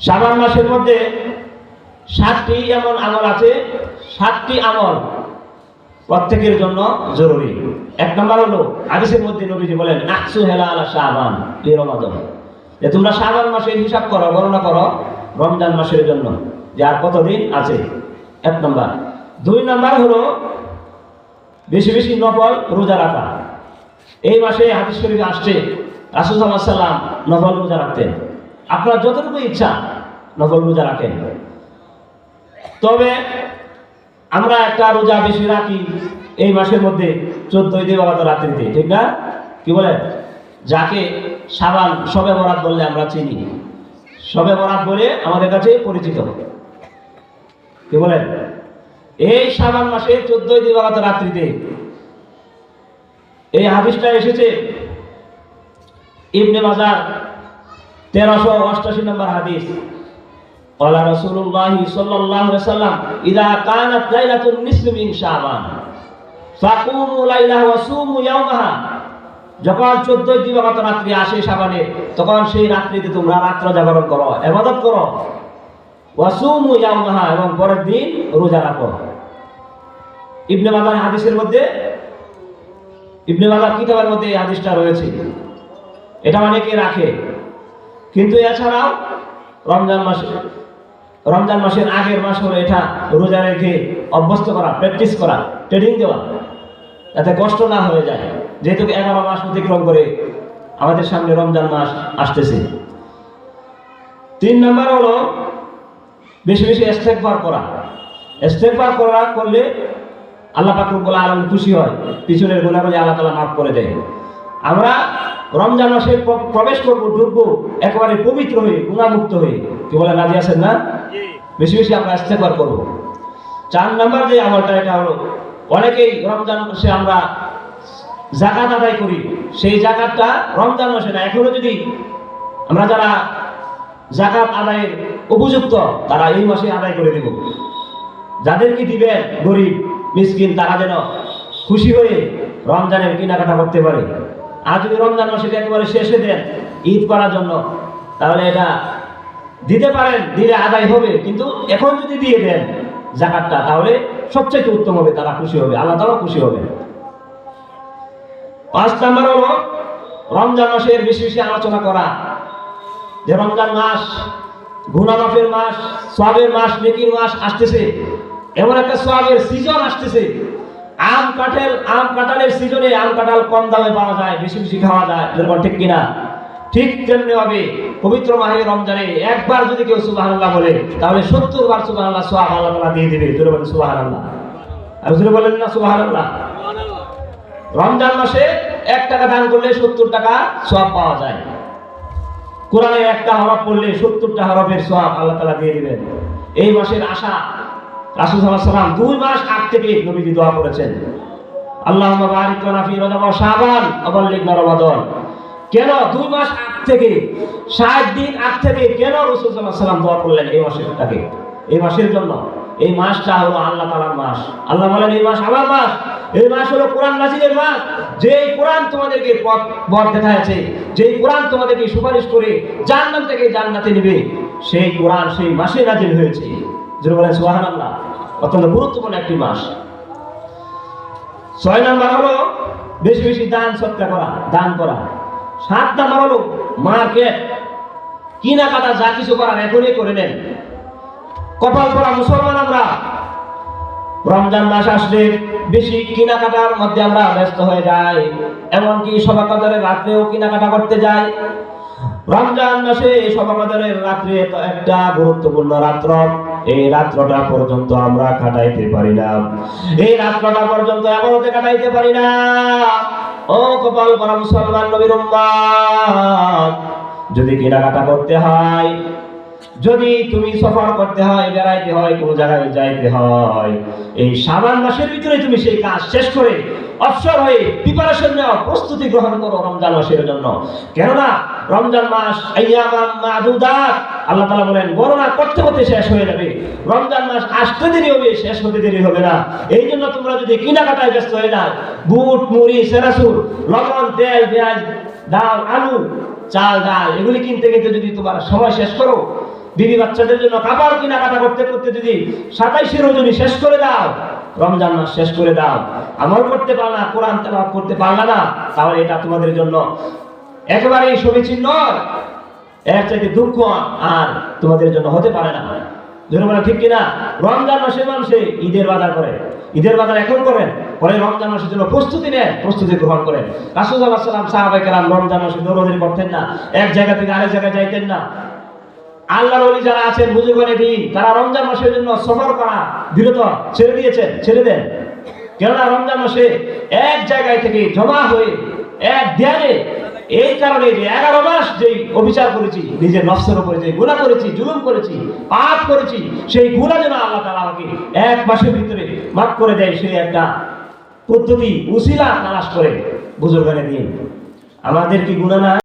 শাবান মাসের মধ্যে 7টি এমন আমল আছে, 7টি আমল প্রত্যেকের জন্য জরুরি। এক নম্বর হলো হাদিসের মধ্যে নবীজি বলেন আকসু হেলাল শাবান ফি রমাদান, যে তোমরা শাবান মাসের হিসাব করো, গণনা করো রমজান মাসের জন্য যে আর কতদিন আছে। এক নম্বর। 2 নম্বর হলো বেশি বেশি নফল রোজা রাখা। এই মাসে হাদিস শরীফে আসছে রাসূল সাল্লাল্লাহু আলাইহি ওয়াসাল্লাম নফল রোজা রাখতেন। আপনার যতটুকু ইচ্ছা নফল রোজা রাখেন। তবে আমরা একটা রোজা বেশি রাখি এই মাসের মধ্যে 14 দিবাগত রাত্রিতে, ঠিক না? কি বলে, যাকে শাবান শবে বরাত বললে আমরা চিনি, শবে বরাত বলে আমাদের কাছে পরিচিত। কি বলেন? এই শাবান মাসে 14 দিবাগত রাত্রিতে এই হাদিসটা এসেছে ইবনে মাজাহ 1388 নম্বর হাদিস। ক্বালা রাসূলুল্লাহ সাল্লাল্লাহু আলাইহি ওয়াসাল্লাম ইযা কানাত লাইলাতুন নিসফি মিন শাবান ফাকুমু লাইলাহা ওয়া সুমু ইয়াওমাহা, যখন 14 দিবাগত রাত্রি আসে শাবানে, তখন সেই রাত্রিতে তোমরা রাত্র জাগরণ করো, ইবাদত করো, ওয়া সুমু ইয়াওমাহা, এবং পরের দিন রোজা রাখো। ইবনে মাজাহ হাদিসের মধ্যে, ইবনে মাজাহ কিতাবের মধ্যে এই হাদিসটা রয়েছে। এটা অনেকে রাখে, কিন্তু এছাড়াও রমজান মাসের আগের মাস হলো এটা রোজা রেখে অভ্যস্ত করা, প্র্যাকটিস করা, ট্রেনিং দেওয়া, যাতে কষ্ট না হয়ে যায়। যেহেতু 11 মাস অতিক্রম করে আমাদের সামনে রমজান মাস আসতেছে। 3 নম্বর হলো বেশি বেশি ইস্তেগফার করা। ইস্তেগফার করলে আল্লাহ পাক রব্বুল আলামিন খুশি হয়, পিছনের গুনাহগুলো আল্লাহ তাআলা মাফ করে দেয়। আমরা রমজান মাসে প্রবেশ করব, ঢুকবো একেবারে পবিত্র হয়ে, গুনাহমুক্ত হয়ে। কি বলে, রাজি আছেন না? বেশি বেশি আমরা ইস্তেগফার করব। 4 নম্বর যে আমলটা, এটা হলো অনেকেই রমজান মাসে আমরা যাকাত আদায় করি, সেই যাকাতটা রমজান মাসে না, এখনো যদি আমরা যারা যাকাত আদায়ের উপযুক্ত তারা এই মাসে আদায় করে দেব। যাদেরকে দিবেন গরিব মিসকিন, তারা যেন খুশি হয়ে রমজানের কেনাকাটা করতে পারে। আর যদি রমজান মাসে একেবারে শেষে দেন ঈদ করার জন্য, তাহলে এটা দিতে পারেন, দিলে আদায় হবে, কিন্তু এখন যদি দিয়ে দেন যাকাতটা, তাহলে সবচেয়ে উত্তম হবে, তারা খুশি হবে, আল্লাহ তাআলা খুশি হবে। 5 নম্বর হলো রমজান মাসের বেশি বেশি আলোচনা করা, যে রমজান মাস গুনাহ মাফের মাস, সওয়াবের মাস, নেকির মাস আসতেছে। এমন একটা সওয়াবের সিজন আসতেছে। আম কাঁঠালের সিজনে আম কাঁঠাল কম দামে পাওয়া যায়, বেশি বেশি খাওয়া যায়, যেরকম, ঠিক কিনা? ঠিক তেমনি হবে পবিত্র মাহে রমজানে একবার যদি কেউ সুবহানাল্লাহ বলে, তাহলে 70 বার সুবহানাল্লাহ সওয়াব আল্লাহ তাআলা দিয়ে দিবে। জোরে বলেন সুবহানাল্লাহ। আর জোরে বলেন না সুবহানাল্লাহ। রমজান মাসে 1 টাকা দান করলে 70 টাকা সওয়াব পাওয়া যায়। কোরআনের একটা হরফ পড়লে 70টা হরফের সওয়াব আল্লাহ তাআলা দিয়ে দিবেন। এই মাসের আশা রাসূল সাল্লাল্লাহু আলাইহি ওয়াসাল্লাম 2 মাস আগ থেকে নবীজি দোয়া করেছেন, আল্লাহুম্মা বারিক লানা ফি রজব ওয়া শাবান ওয়া বাল্লিগনা রমাদান। কেন 2 মাস আগ থেকে, 60 দিন আগ থেকে কেন রাসূল সাল্লাল্লাহু আলাইহি ওয়াসাল্লাম দোয়া করলেন এই মাসেরটাকে, এই মাসের জন্য? এই মাসটা হলো আল্লাহ তাআলার মাস। আল্লাহ বলেন এই মাস আমার মাস, এই মাস হলো কোরআন নাযিলের মাস। যেই কোরআন তোমাদেরকে পথ দেখাচ্ছে, যেই কোরআন তোমাদেরকে সুপারিশ করে জান্নাত থেকে জান্নাতে নেবে, সেই কোরআন সেই মাসে নাযিল হয়েছে। যারা বলেন সুবহানাল্লাহ। অত্যন্ত গুরুত্বপূর্ণ একটি মাস। 6 নম্বর হলো বেশি বেশি দান সদকা করা, দান করা। 7 নম্বর হলো মার্কেট কেনাকাটা, যা কিছু করার এখনই করে নেন। কপাল পরা মুসলমান আমরা, রমজান মাস আসলে বেশি কেনাকাটার মধ্যে আমরা ব্যস্ত হয়ে যাই, এমনকি শবে কদরের রাত্রেও কেনাকাটা করতে যাই। রমজান মাসে শবে কদরের রাত্রে তো একটা গুরুত্বপূর্ণ রাত্র, এই রাত্রটা পর্যন্ত আমরা কাটাইতে পারি না, এই রাত্রটা পর্যন্ত এমনতে কাটাইতে পারি না। ও কপাল পরা মুসলমান নবীর উম্মত, যদি কেনাকাটা করতে হয়, যদি তুমি সফর করতে হয়, বেড়াইতে হয়, কোন জায়গায় যাইতে হয়, এই শাবান মাসের ভিতরে তুমি সেই কাজ শেষ করে অবসর হয়ে প্রিপারেশন নাও, প্রস্তুতি গ্রহণ করো রমজান মাসের জন্য। কেননা রমজান মাস আইয়ামান মাদুদাত, আল্লাহ তাআলা বলেন গণনা করতে করতে শেষ হয়ে যাবে। রমজান মাস আসতে দেরি হবে, শেষ হতে দেরি হবে না। এই জন্য তোমরা যদি কেনাকাটায় ব্যস্ত হয়ে যাও, বুট, মুড়ি, সেরাসুর, লবণ, তেল, পেঁয়াজ, ডাল, আলু, চাল, ডাল, এগুলি কিনতে কিনতে যদি তোমার সময় শেষ করো, বিবি বাচ্চাদের জন্য কাপড় কেনাকাটা করতে করতে যদি 27 রজনী শেষ করে দাও, রমজান মাস শেষ করে দাও, আমল করতে পারলা, কোরআন তেলাওয়াত করতে পারলা না, তাহলে এটা তোমাদের জন্য একেবারেই সমীচীন নয়। এর চাইতে দুঃখ আর তোমাদের জন্য হতে পারে না। জনগণ ঠিক কিনা? রমজান মাসে মানুষে ঈদের বাজার করে, ঈদের বাজার এখন করেন, পরে রমজান মাসের জন্য প্রস্তুতি নেন, প্রস্তুতি গ্রহণ করেন। রাসূল সাল্লাল্লাহু আলাইহি ওয়াসাল্লাম সাহাবায়ে কেরাম রমজান মাসে দৌড়াদৌড়ি করতেন না, এক জায়গা থেকে আরেক জায়গায় যাইতেন না। আল্লাহর ওলি যারা আছেন বুজুর্গানে দিন, তারা রমজান মাসের জন্য সফর করা বিরত ছেড়ে দিয়েছেন, ছেড়ে দেন। কেননা রমজান মাসে এক জায়গায় থেকে জমা হয়ে এক ধ্যানে, এই কারণে যে 11 মাস যেই অবিচার করেছি, নিজের নফসের উপরে যে গুনাহ করেছি, জুলুম করেছি, পাপ করেছি, সেই গুনাহ যেন আল্লাহ তাআলা আমাকে এক মাসের ভিতরে মাফ করে দেয়, সেই একটা পদ্ধতি উসিলা তালাশ করে বুজুর্গানে দিন। আমাদের কি গুনাহ না?